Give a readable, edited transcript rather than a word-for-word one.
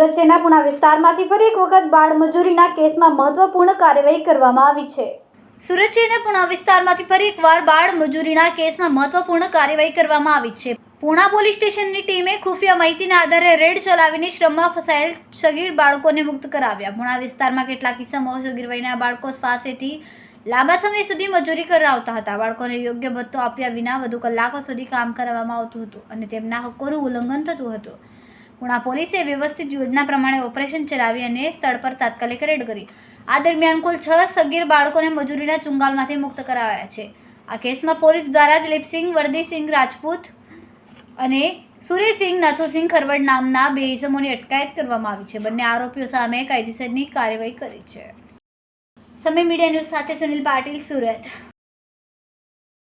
સુરત શહેરના પુણા વિસ્તારમાંથી ફરી એક વખત બાળ મજૂરીના કેસમાં મહત્વપૂર્ણ કાર્યવાહી કરવામાં આવી છે. સુરત શહેરના પુણા વિસ્તારમાંથી ફરી એકવાર બાળ મજૂરીના કેસમાં મહત્વપૂર્ણ કાર્યવાહી કરવામાં આવી છે. પુણા પોલીસ સ્ટેશનની ટીમે ખુફિયા માહિતીના આધારે રેડ ચલાવીને શ્રમમાં ફસાયેલ સગીર બાળકોને મુક્ત કરાવ્યા. પુણા વિસ્તારમાં કેટલાક કિસ્સામાં સગીર વયના બાળકો પાસેથી લાંબા સમય સુધી મજૂરી કરાવતા હતા. બાળકોને યોગ્ય ભથ્થો આપ્યા વિના વધુ કલાકો સુધી કામ કરવામાં આવતું હતું અને તેમના હકોનું ઉલ્લંઘન થતું હતું. પુણા પોલીસે વ્યવસ્થિત યોજના પ્રમાણે ઓપરેશન ચલાવી અને સ્થળ પર તાત્કાલિક રેડ કરી. આ દરમિયાન કુલ 6 સગીર બાળકોને મજૂરીના ચુંગાલમાંથી મુક્ત કરાવ્યા છે. આ કેસમાં પોલીસ દ્વારા દિલીપસિંહ વરદીસિંહ રાજપૂત અને સુરેશસિંહ નાથુસિંહ ખરવડ નામના 2 ઇસમોની અટકાયત કરવામાં આવી છે. બંને આરોપીઓ સામે કાયદેસરની કાર્યવાહી કરી છે. સમય મીડિયા ન્યૂઝ સાથે સુનિલ પાટીલ, સુરત.